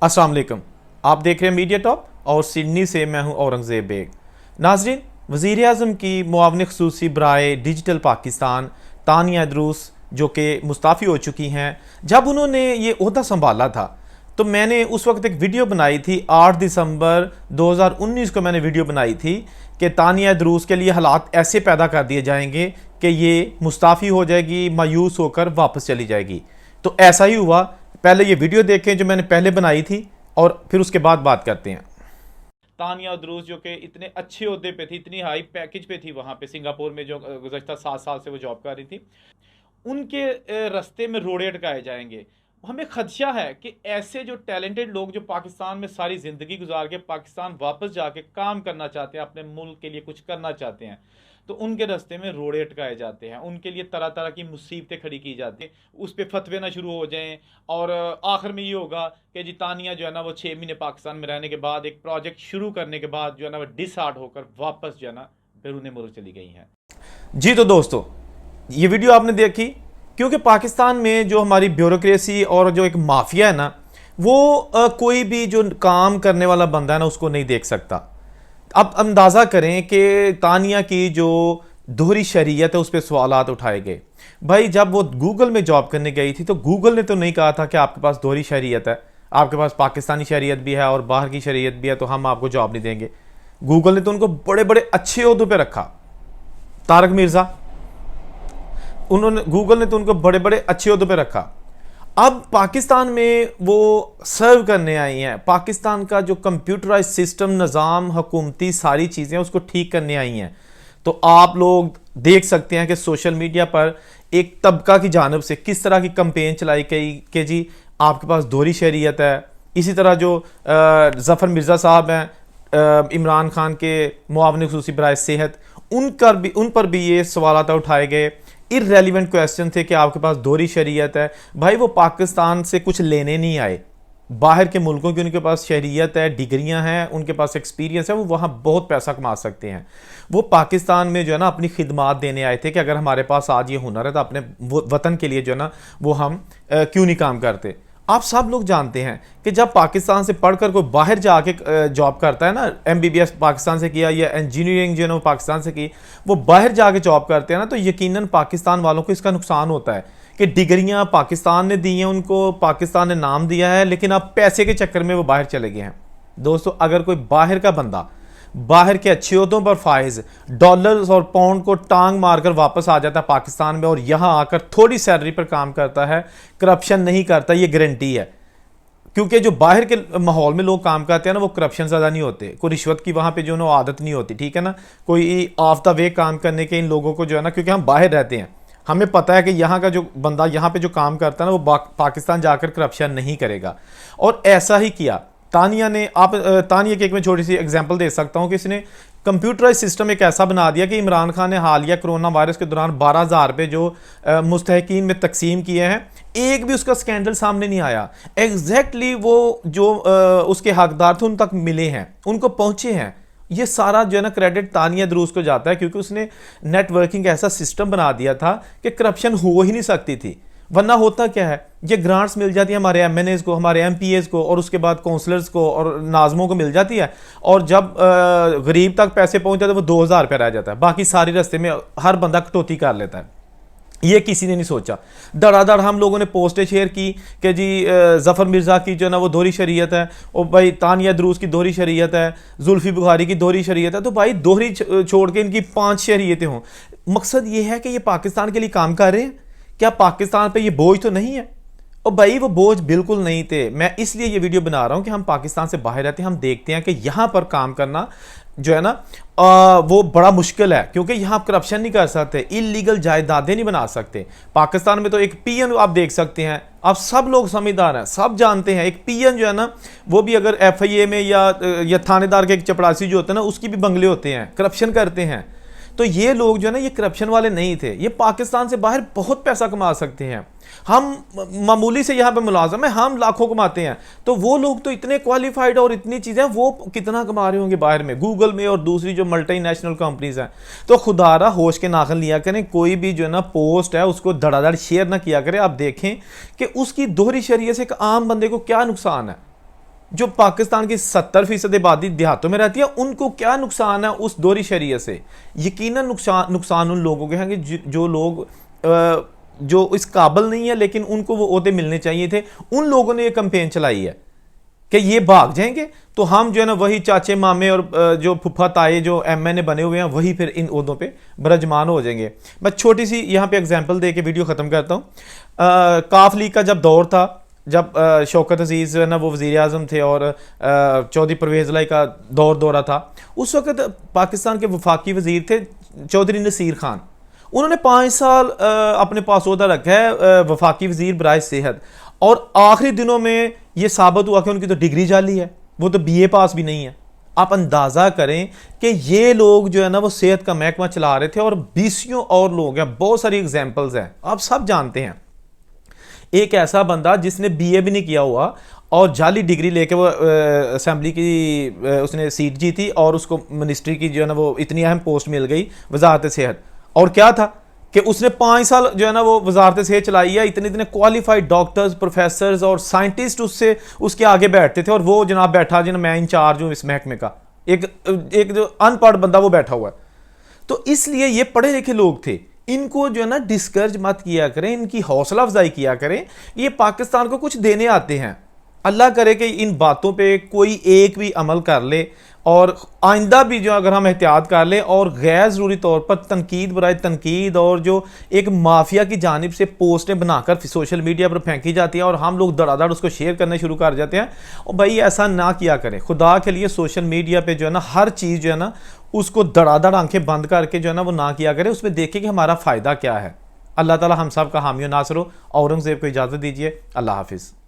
अस्सलाम वालेकुम। आप देख रहे हैं मीडिया टॉप और सिडनी से मैं हूं औरंगज़ेब बेग। नाजरीन, वज़ीर आज़म की मुआविन ख़ुसूसी बराए डिजिटल पाकिस्तान तानिया द्रूस जो कि मुस्ताफ़ी हो चुकी हैं, जब उन्होंने ये ओहदा संभाला था तो मैंने उस वक्त एक वीडियो बनाई थी। 8 दिसंबर 2019 को मैंने वीडियो बनाई थी कि तानिया द्रूस के लिए हालात ऐसे पैदा कर दिए जाएंगे कि ये मुस्ताफ़ी हो जाएगी, मायूस होकर वापस चली जाएगी। तो ऐसा ही हुआ। पहले ये वीडियो देखें जो मैंने पहले बनाई थी और फिर उसके बाद बात करते हैं। तानिया द्रूस जो कि इतने अच्छे ओहदे पे थी, इतनी हाई पैकेज पे थी वहाँ पे सिंगापुर में, जो गुज़श्ता 7 साल से वो जॉब कर रही थी, उनके रास्ते में रोड़े अटकाए जाएंगे। हमें खदशा है कि ऐसे जो टैलेंटेड लोग जो पाकिस्तान में सारी ज़िंदगी गुजार के पाकिस्तान वापस जाके काम करना चाहते हैं, अपने मुल्क के लिए कुछ करना चाहते हैं, तो उनके रास्ते में रोड़े अटकाए जाते हैं, उनके लिए तरह तरह की मुसीबतें खड़ी की जाती हैं, उस पर फतवे ना शुरू हो जाएं और आखिर में ये होगा कि जी तानिया जो है ना वो 6 महीने पाकिस्तान में रहने के बाद एक प्रोजेक्ट शुरू करने के बाद जो है ना वो डिसहार्ट होकर वापस जो है ना बैरून मुल्क चली गई हैं। जी तो दोस्तों, ये वीडियो आपने देखी क्योंकि पाकिस्तान में जो हमारी ब्यूरोक्रेसी और जो एक माफिया है ना, वो कोई भी जो काम करने वाला बंदा है ना उसको नहीं देख सकता। अब अंदाज़ा करें कि तानिया की जो दोहरी शरीयत है उस पर सवालात उठाए गए। भाई, जब वो गूगल में जॉब करने गई थी तो गूगल ने तो नहीं कहा था कि आपके पास दोहरी शरीयत है, आपके पास पाकिस्तानी शरीयत भी है और बाहर की शरीयत भी है तो हम आपको जॉब नहीं देंगे। गूगल ने तो उनको बड़े बड़े अच्छे ओहदों पे रखा। तारक मिर्ज़ा, गूगल ने तो उनको बड़े बड़े अच्छे ओहदों पे रखा। अब पाकिस्तान में वो सर्व करने आई हैं, पाकिस्तान का जो कंप्यूटराइज सिस्टम, निज़ाम, हुकूमती सारी चीज़ें उसको ठीक करने आई हैं। तो आप लोग देख सकते हैं कि सोशल मीडिया पर एक तबका की जानिब से किस तरह की कंपेन चलाई गई कि जी आपके पास दोहरी शरीयत है। इसी तरह जो ज़फ़र मिर्ज़ा साहब हैं, इमरान खान के मुआविन ख़ुसूसी बराए सेहत, उन पर भी ये सवालात उठाए गए। इररेलेवेंट क्वेश्चन थे कि आपके पास दोहरी शरीयत है। भाई, वो पाकिस्तान से कुछ लेने नहीं आए, बाहर के मुल्कों की उनके पास शरीयत है, डिग्रियां हैं, उनके पास एक्सपीरियंस है, वो वहाँ बहुत पैसा कमा सकते हैं। वो पाकिस्तान में जो है ना अपनी खिदमात देने आए थे कि अगर हमारे पास आज ये हुनर है तो अपने वतन के लिए जो है ना वो हम क्यों नहीं काम करते। आप सब लोग जानते हैं कि जब पाकिस्तान से पढ़कर कोई बाहर जाके जॉब करता है ना, MBBS पाकिस्तान से किया या इंजीनियरिंग जो है ना वो पाकिस्तान से की, वो बाहर जाके जॉब करते हैं ना, तो यकीनन पाकिस्तान वालों को इसका नुकसान होता है कि डिग्रियां पाकिस्तान ने दी हैं उनको, पाकिस्तान ने नाम दिया है, लेकिन अब पैसे के चक्कर में वो बाहर चले गए हैं। दोस्तों, अगर कोई बाहर का बंदा बाहर के अच्छे ओहदों पर फाइज डॉलर्स और पाउंड को टांग मारकर वापस आ जाता है पाकिस्तान में और यहाँ आकर थोड़ी सैलरी पर काम करता है, करप्शन नहीं करता, ये गारंटी है। क्योंकि जो बाहर के माहौल में लोग काम करते हैं ना वो करप्शन ज़्यादा नहीं होते, कोई रिश्वत की वहाँ पे जो ना आदत नहीं होती, ठीक है ना, कोई ऑफ द वे काम करने के इन लोगों को जो है ना, क्योंकि हम बाहर रहते हैं, हमें पता है कि यहाँ का जो बंदा यहाँ पे जो काम करता है ना वो पाकिस्तान जाकर करप्शन नहीं करेगा। और ऐसा ही किया तानिया ने। आप तानिया की एक मैं छोटी सी एग्जांपल दे सकता हूँ कि इसने कंप्यूटराइज सिस्टम एक ऐसा बना दिया कि इमरान खान ने हालिया कोरोना वायरस के दौरान 12,000 रुपये जो मुस्तहकीन में तकसीम किए हैं, एक भी उसका स्कैंडल सामने नहीं आया। एग्जैक्टली वो जो उसके हकदार थे उन तक मिले हैं, उनको पहुंचे हैं। ये सारा जो है ना क्रेडिट तानिया द्रूस को जाता है क्योंकि उसने नेटवर्किंग ऐसा सिस्टम बना दिया था कि करप्शन हो ही नहीं सकती थी। वरना होता क्या है, ये ग्रांट्स मिल जाती है हमारे MNAs को, हमारे MPAs को, और उसके बाद काउंसलर्स को और नाज़मों को मिल जाती है, और जब गरीब तक पैसे पहुंच जाते हैं वो 2,000 रुपये रह जाता है, बाकी सारी रास्ते में हर बंदा कटौती कर लेता है। ये किसी ने नहीं सोचा। धड़ाधड़ हम लोगों ने पोस्टें शेयर की कि जी ज़फ़र मिर्ज़ा की जो है ना वो दोहरी शरीयत है, और भाई तानिया द्रूस की दोहरी शरीयत है, जुल्फ़ी बुखारी की दोहरी शरीयत है। तो भाई दोहरी छोड़ के इनकी 5 शरीयतें हों। मकसद ये है कि ये पाकिस्तान के लिए काम कर रहे हैं, क्या पाकिस्तान पे ये बोझ तो नहीं है? और भाई वो बोझ बिल्कुल नहीं थे। मैं इसलिए ये वीडियो बना रहा हूँ कि हम पाकिस्तान से बाहर रहते हैं, हम देखते हैं कि यहाँ पर काम करना जो है ना वो बड़ा मुश्किल है, क्योंकि यहाँ आप करप्शन नहीं कर सकते, इलीगल जायदादें नहीं बना सकते। पाकिस्तान में तो एक PN आप देख सकते हैं, आप सब लोग समझदार हैं, सब जानते हैं, एक PN जो है ना वो भी अगर FIA में या थानेदार के एक चपरासी जो होते हैं ना उसकी भी बंगले होते हैं, करप्शन करते हैं। तो ये लोग जो है ना ये करप्शन वाले नहीं थे, ये पाकिस्तान से बाहर बहुत पैसा कमा सकते हैं। हम मामूली से यहाँ पे मुलाजम है, हम लाखों कमाते हैं, तो वो लोग तो इतने क्वालिफाइड और इतनी चीज़ें, वो कितना कमा रहे होंगे बाहर में, गूगल में और दूसरी जो मल्टीनेशनल कंपनीज हैं। तो खुदारा होश के नाखन लिया करें, कोई भी जो है ना पोस्ट है उसको धड़ाधड़ शेयर ना किया करें। आप देखें कि उसकी दोहरी शरीयत से एक आम बंदे को क्या नुकसान है। जो पाकिस्तान की 70% आबादी देहातों में रहती है, उनको क्या नुकसान है उस दोहरी शरीयत से? यकीनन नुकसान उन लोगों के हैं कि जो लोग जो इस काबिल नहीं है लेकिन उनको वो ओहदे मिलने चाहिए थे। उन लोगों ने ये कैंपेन चलाई है कि ये भाग जाएंगे तो हम जो है ना वही चाचे मामे और जो फुफा ताए जो एमएनए बने हुए हैं वही फिर इन ओहदों पे बरजमान हो जाएंगे। मैं छोटी सी यहाँ पे एग्जांपल दे के वीडियो ख़त्म करता हूँ। काफ लीग का जब दौर था, जब शौकत अजीज़ जो है ना वो वज़ीर आज़म थे और चौधरी परवेज़ लाई का दौरा था, उस वक्त पाकिस्तान के वफाकी वज़ीर थे चौधरी नसीर खान। उन्होंने 5 साल अपने पास ओहदा रखा है वफाकी वज़ीर बराए सेहत, और आखिरी दिनों में ये साबित हुआ कि उनकी तो डिग्री जाली है, वो तो बीए पास भी नहीं है। आप अंदाज़ा करें कि ये लोग जो है ना वो सेहत का महकमा चला रहे थे, और 20 और लोग हैं, बहुत सारी एग्जाम्पल्स हैं, आप सब जानते हैं। एक ऐसा बंदा जिसने बीए भी नहीं किया हुआ और जाली डिग्री लेके वो असेंबली की उसने सीट जीती और उसको मिनिस्ट्री की जो है ना वो इतनी अहम पोस्ट मिल गई, वजारत सेहत। और क्या था कि उसने 5 साल जो है ना वो वजारत सेहत चलाई है। इतने इतने क्वालिफाइड डॉक्टर्स, प्रोफेसर्स और साइंटिस्ट उसके आगे बैठते थे, और वो जनाब बैठा जिन्हें मैं इंचार्ज हूँ इस महकमे का, एक जो अनपढ़ बंदा वो बैठा हुआ है। तो इसलिए ये पढ़े लिखे लोग थे, इनको जो है ना डिस्करेज मत किया करें, इनकी हौसला अफजाई किया करें। ये पाकिस्तान को कुछ देने आते हैं। अल्लाह करे कि इन बातों पे कोई एक भी अमल कर ले, और आइंदा भी जो अगर हम एहतियात कर लें, और गैर ज़रूरी तौर पर तनकीद बराए तनकीद और जो एक माफिया की जानिब से पोस्टें बनाकर सोशल मीडिया पर फेंकी जाती हैं और हम लोग धड़ाधड़ उसको शेयर करने शुरू कर जाते हैं, और भाई ऐसा ना किया करें खुदा के लिए। सोशल मीडिया पे जो है ना हर चीज़ जो है ना उसको धड़ाधड़ आंखें बंद करके जो है ना वो ना किया करें, उसमें देखें कि हमारा फ़ायदा क्या है। अल्लाह ताला हम सब का हामी नासर हो। औरंगज़ेब को इजाज़त दीजिए। अल्लाह हाफिज़।